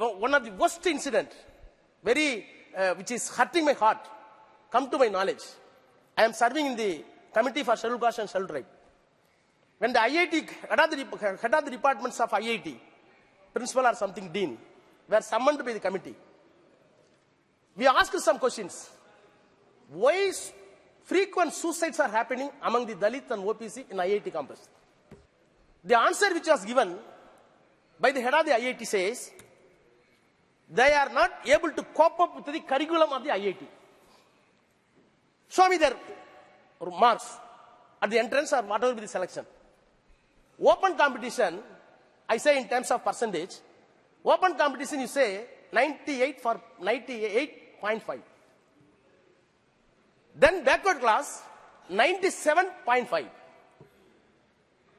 one of the worst incident, which is hurting my heart, come to my knowledge. I am serving in the Committee for Scheduled Caste and Scheduled Tribe. When the IIT, head of the departments of IIT, principal or something dean, were summoned by the committee, we asked some questions. Why frequent suicides are happening among the Dalit and OPC in IIT campus? The answer which was given by the head of the IIT says, they are not able to cope up with the curriculum of the IIT. Show me their marks at the entrance or whatever be the selection. Open competition, I say in terms of percentage, open competition you say 98 for 98.5. Then backward class, 97.5.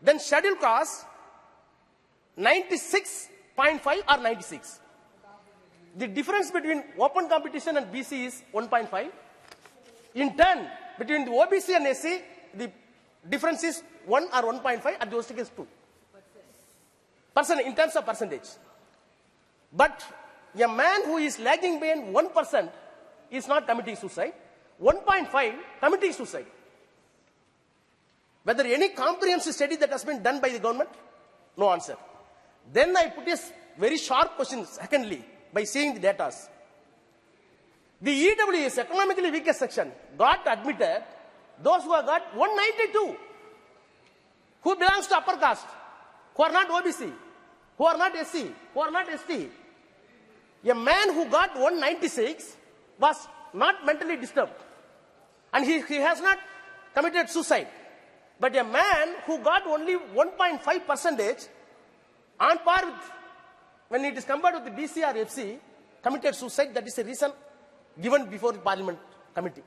Then scheduled class, 96.5 or 96. The difference between open competition and BC is 1.5. In turn, between the OBC and SC, the difference is 1 or 1.5, at the worst case 2. In terms of percentage. But a man who is lagging behind 1% is not committing suicide. 1.5 committing suicide. Whether any comprehensive study that has been done by the government? No answer. Then I put a very sharp question, secondly, by seeing the data. The EWS, economically weakest section, got admitted those who have got 192, who belongs to upper caste, who are not OBC, who are not SC, who are not ST. A man who got 196 was not mentally disturbed, and he has not committed suicide. But a man who got only 1.5% on par with, when it is compared with the BC or FC, committed suicide. That is a reason given before the Parliament Committee.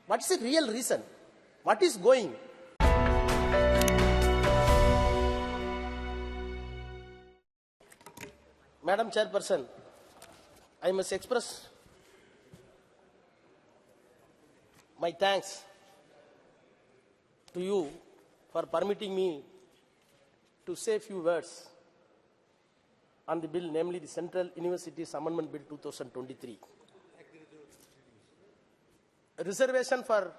What is the real reason? What is going? Madam Chairperson, I must express my thanks to you for permitting me to say a few words on the bill, namely the Central Universities Amendment Bill 2023. Reservation for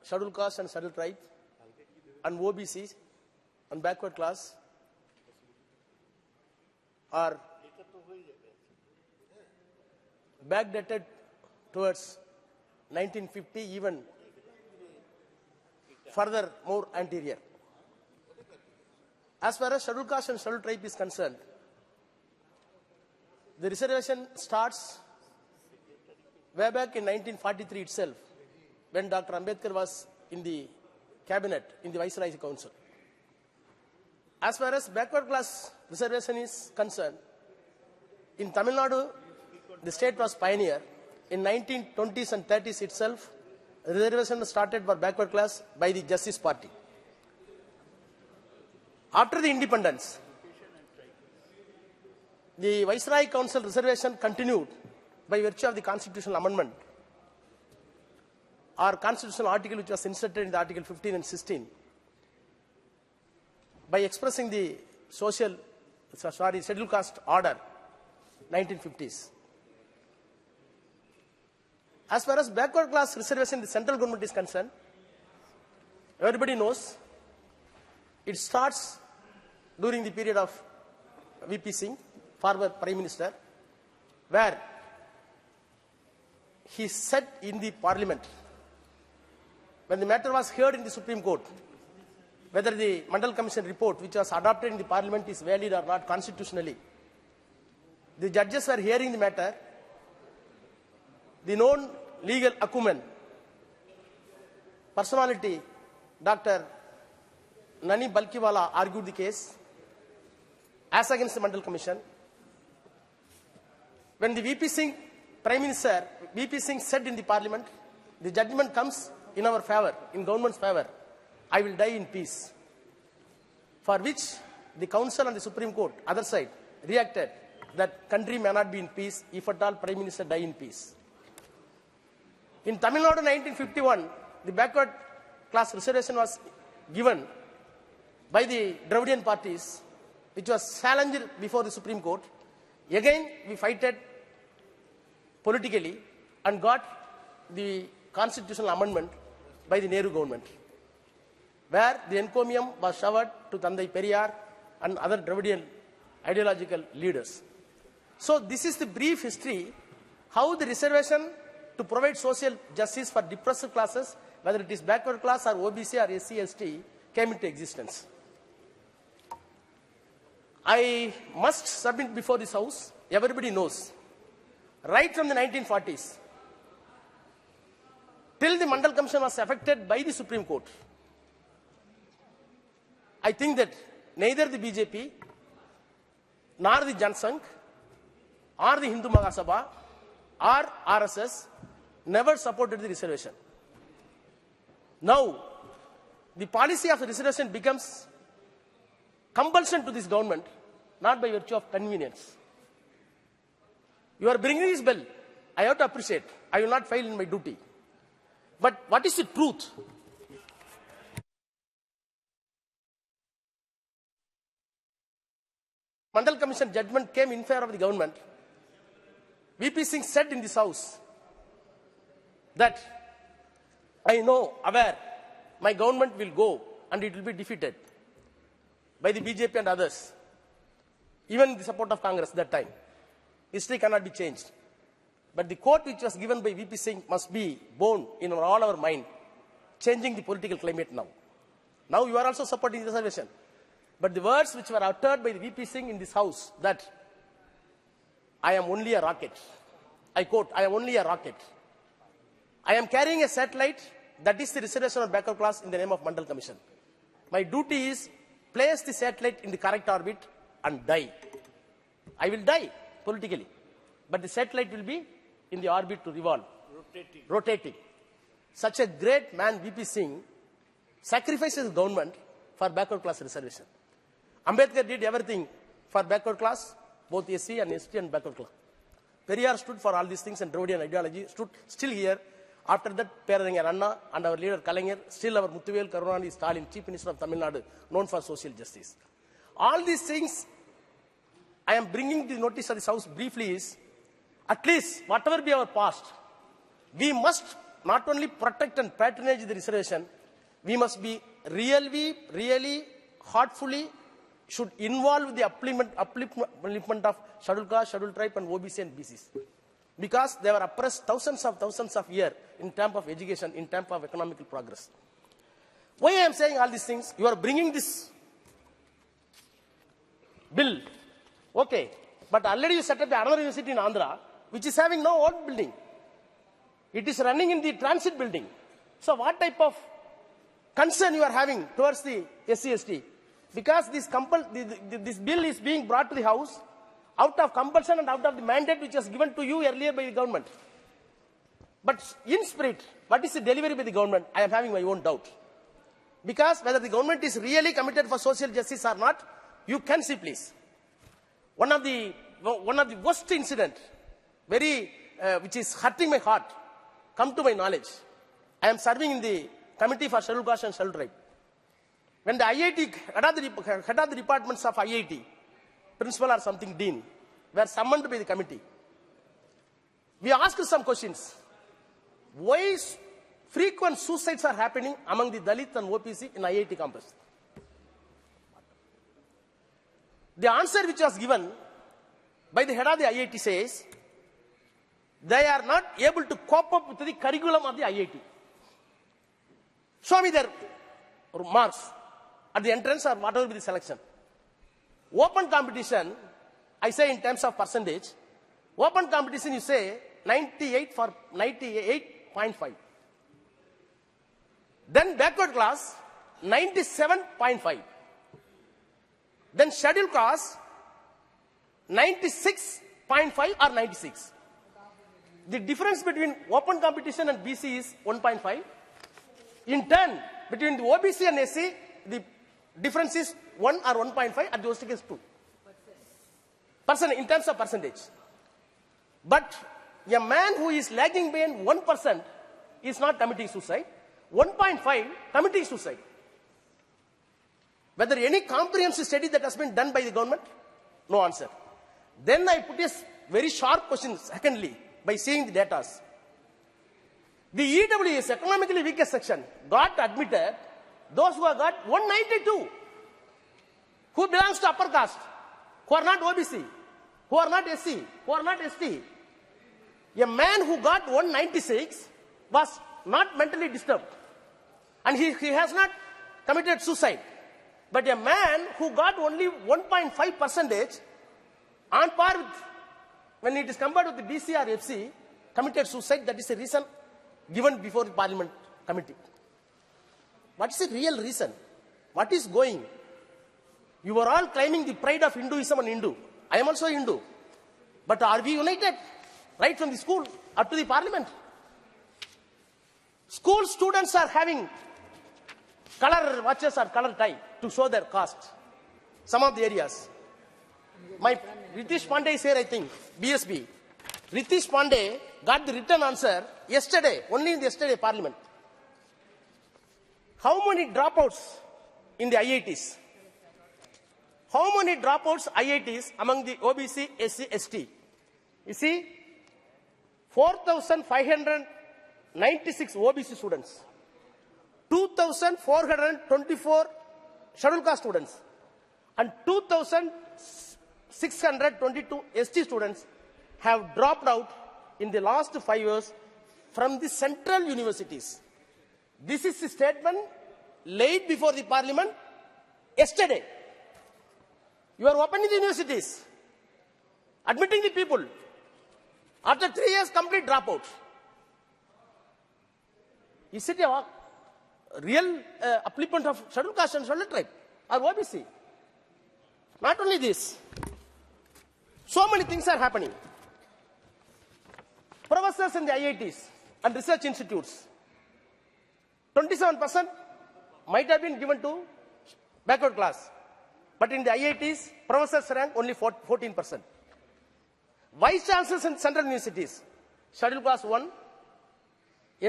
scheduled caste and scheduled tribe and OBC and backward class are backdated towards 1950, even further more anterior. As far as scheduled caste and scheduled tribe is concerned, the reservation starts way back in 1943 itself, when Dr. Ambedkar was in the cabinet, in the Viceroy Council. As far as backward class reservation is concerned, in Tamilnadu, the state was pioneer. In 1920s and 30s itself, reservation was started for backward class by the Justice Party. After the independence, the Viceroy Council reservation continued by virtue of the constitutional amendment or constitutional article which was inserted in the Article 15 and 16 by expressing the scheduled caste order, 1950s. As far as backward class reservation the central government is concerned, everybody knows it starts during the period of VP Singh, former Prime Minister, where he said in the Parliament, when the matter was heard in the Supreme Court, whether the Mandal Commission report which was adopted in the Parliament is valid or not constitutionally, the judges were hearing the matter. The known legal acumen, personality, Dr. Nani Balkiwala argued the case as against the Mandal Commission. When the VP Singh, Prime Minister, VP Singh said in the Parliament, the judgment comes in our favor, in government's favor, I will die in peace. For which the Council and the Supreme Court, other side, reacted that country may not be in peace if at all Prime Minister die in peace. In Tamil Nadu 1951, the backward class reservation was given by the Dravidian parties, which was challenged before the Supreme Court. Again, we fighted politically and got the constitutional amendment by the Nehru government, where the encomium was showered to Tandai Periyar and other Dravidian ideological leaders. So this is the brief history, how the reservation to provide social justice for depressed classes, whether it is backward class or OBC or SC, ST, came into existence. I must submit before this house, everybody knows, right from the 1940s, till the Mandal Commission was affected by the Supreme Court, I think that neither the BJP, nor the Jansangh, or the Hindu Mahasabha, or RSS never supported the reservation. Now, the policy of the reservation becomes compulsion to this government, not by virtue of convenience. You are bringing this bill. I have to appreciate. I will not fail in my duty. But what is the truth? Mandal Commission judgment came in favor of the government. VP Singh said in this house that I know, aware, my government will go and it will be defeated by the BJP and others, even with the support of Congress that time. History cannot be changed. But the quote which was given by VP Singh must be borne in all our mind, changing the political climate now. Now you are also supporting the reservation. But the words which were uttered by the VP Singh in this house, that I am only a rocket. I quote, I am only a rocket. I am carrying a satellite, that is the reservation of backward class in the name of Mandal Commission. My duty is place the satellite in the correct orbit and die. I will die politically, but the satellite will be in the orbit to revolve, rotating. Such a great man, VP Singh, sacrifices government for backward class reservation. Ambedkar did everything for backward class, both SC and ST and backward class. Periyar stood for all these things, and Dravidian ideology stood still here. After that, Peraringer Anna and our leader Kalaignar, still our Muthuvel Karunanidhi Stalin, Chief Minister of Tamilnadu, known for social justice. All these things I am bringing the notice of this house briefly is, at least whatever be our past, we must not only protect and patronage the reservation, we must be really, heartfully should involve with the upliftment of scheduled caste, scheduled tribe and OBC and BCs. Because they were oppressed thousands of years in terms of education, in terms of economical progress. Why I am saying all these things? You are bringing this bill, okay, but already you set up another university in Andhra, which is having no old building. It is running in the transit building. So what type of concern you are having towards the SC/ST? Because this bill is being brought to the house out of compulsion and out of the mandate which was given to you earlier by the government. But in spirit, what is the delivery by the government? I am having my own doubt. Because whether the government is really committed for social justice or not, you can see, please. One of the worst incident, which is hurting my heart, come to my knowledge. I am serving in the Committee for Scheduled Caste and Scheduled Tribe. When the IIT, head of the departments of IIT, principal or something, dean, were summoned by the committee, we asked some questions. Why frequent suicides are happening among the Dalit and OPC in IIT campus? The answer which was given by the head of the IIT says, they are not able to cope up with the curriculum of the IIT. Show me their marks at the entrance or whatever be the selection. Open competition, I say in terms of percentage, open competition you say 98.5. Then backward class, 97.5. Then scheduled caste, 96.5 or 96. The difference between open competition and BC is 1.5. In turn, between the OBC and SC, the difference is 1 or 1.5, at the worst case 2. In terms of percentage. But a man who is lagging behind 1% is not committing suicide. 1.5 committing suicide. Whether any comprehensive study that has been done by the government? No answer. Then I put a very sharp question, secondly, by seeing the data. The EWS, economically weakest section, got admitted those who have got 192, who belongs to upper caste, who are not OBC, who are not SC, who are not ST. A man who got 196 was not mentally disturbed, and he has not committed suicide. But a man who got only 1.5%, on par with, when it is compared with the BC or FC, committed suicide. That is a reason given before the Parliament committee. What is the real reason? What is going? You are all claiming the pride of Hinduism and Hindu. I am also Hindu. But are we united? Right from the school up to the Parliament. School students are having color watches or color tie to show their caste. Some of the areas. My Ritesh Pandey is here, I think, BSB. Ritesh Pandey got the written answer yesterday, only in the yesterday Parliament. How many dropouts in the IITs? How many dropouts IITs among the OBC, SC, ST? You see, 4,596 OBC students, 2,424 scheduled caste students, and 2,622 ST students have dropped out in the last 5 years from the central universities. This is a statement laid before the Parliament yesterday. You are opening the universities, admitting the people. After 3 years, complete dropout. Is it a real upliftment of scheduled caste and scheduled tribe or OBC? Not only this, so many things are happening. Professors in the IITs and research institutes, 27% might have been given to backward class. But in the IITs, professors rank only 14%. Vice chancellors in central universities, scheduled class 1,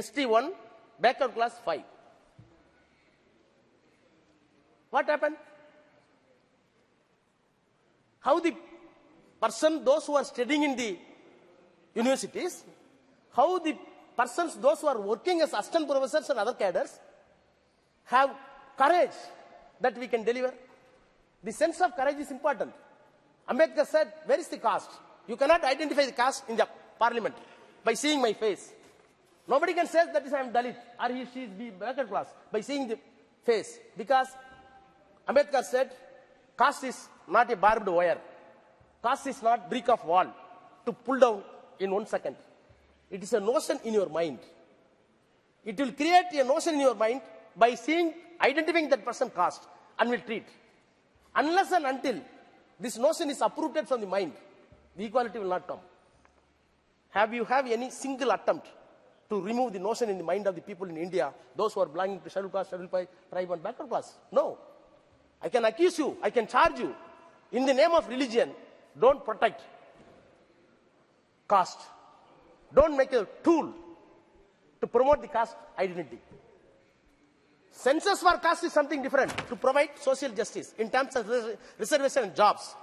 ST 1, backward class 5. What happened? How the person, those who are studying in the universities, how the persons, those who are working as assistant professors and other cadres, have courage that we can deliver. The sense of courage is important. Ambedkar said, where is the caste? You cannot identify the caste in the Parliament by seeing my face. Nobody can say that I am Dalit or she is the backward class by seeing the face. Because Ambedkar said, caste is not a barbed wire. Caste is not brick of wall to pull down in 1 second. It is a notion in your mind. It will create a notion in your mind by seeing, identifying that person caste and will treat. Unless and until this notion is uprooted from the mind, the equality will not come. Have you any single attempt to remove the notion in the mind of the people in India, those who are belonging to scheduled caste, scheduled tribe and backward class? No. I can accuse you, I can charge you. In the name of religion, don't protect caste. Don't make a tool to promote the caste identity. Census for caste is something different, to provide social justice in terms of reservation and jobs.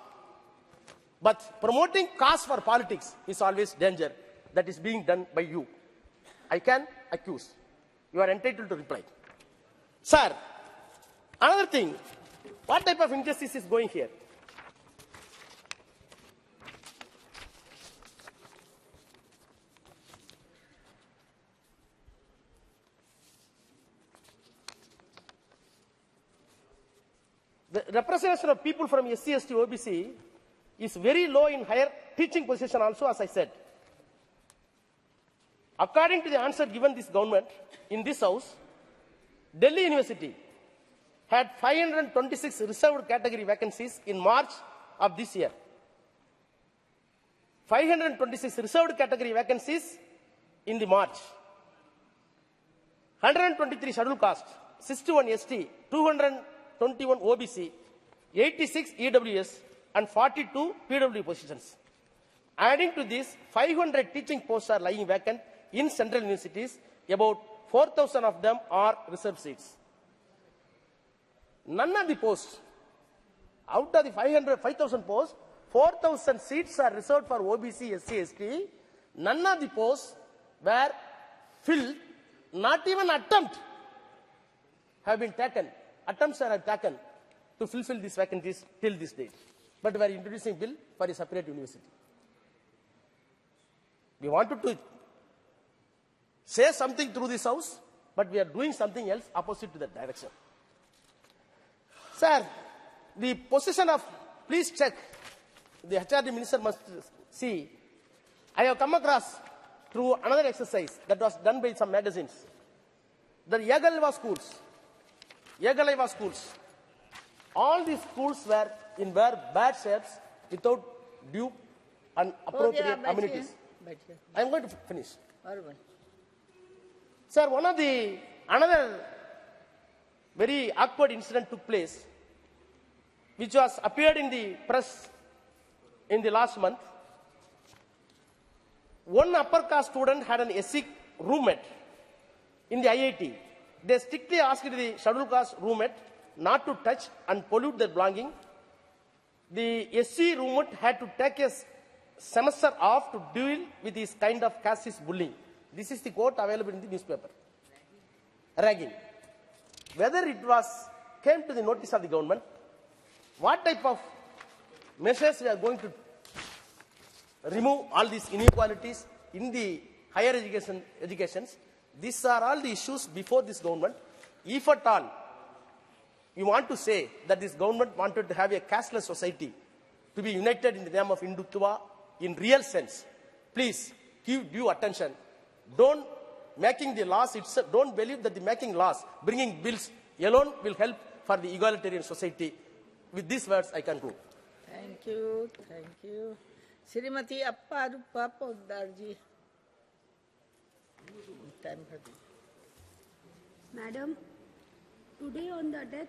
But promoting caste for politics is always danger. That is being done by you. I can accuse. You are entitled to reply. Sir, another thing, what type of injustice is going here? The representation of people from SC, ST, OBC is very low in higher teaching position also, as I said. According to the answer given this government in this house, Delhi University had 526 reserved category vacancies in March of this year. 526 reserved category vacancies in the March. 123 scheduled caste, 61 ST, 221 OBC, 86 EWS, and 42 PW positions. Adding to this, 500 teaching posts are lying vacant in central universities. About 4,000 of them are reserved seats. None of the posts, out of the 5,000 posts, 4,000 seats are reserved for OBC, SC, ST. None of the posts were filled. Not even attempt have been taken. Attempts are taken to fulfill these vacancies till this date. But we are introducing bill for a separate university. We wanted to say something through this house, but we are doing something else opposite to that direction. Sir, the position of, please check, the HRD minister must see. I have come across through another exercise that was done by some magazines. The Yagalva schools, all these schools were in bad shapes without due and appropriate amenities. I am going to finish. Sir, another very awkward incident took place, which was appeared in the press in the last month. One upper caste student had an SC roommate in the IIT. They strictly asked the scheduled caste roommate not to touch and pollute their belonging. The SC roommate had to take a semester off to deal with this kind of casteist bullying. This is the quote available in the newspaper. Ragging. Whether it came to the notice of the government, what type of measures we are going to remove all these inequalities in the higher educations. These are all the issues before this government. If at all you want to say that this government wanted to have a casteless society to be united in the name of Hindutva in real sense, please give due attention. Don't making the laws itself, don't believe that the making laws, bringing bills alone will help for the egalitarian society. With these words, I conclude. Thank you. Thank you. Srimati Appa Rupa Poddarji. Madam, today on the death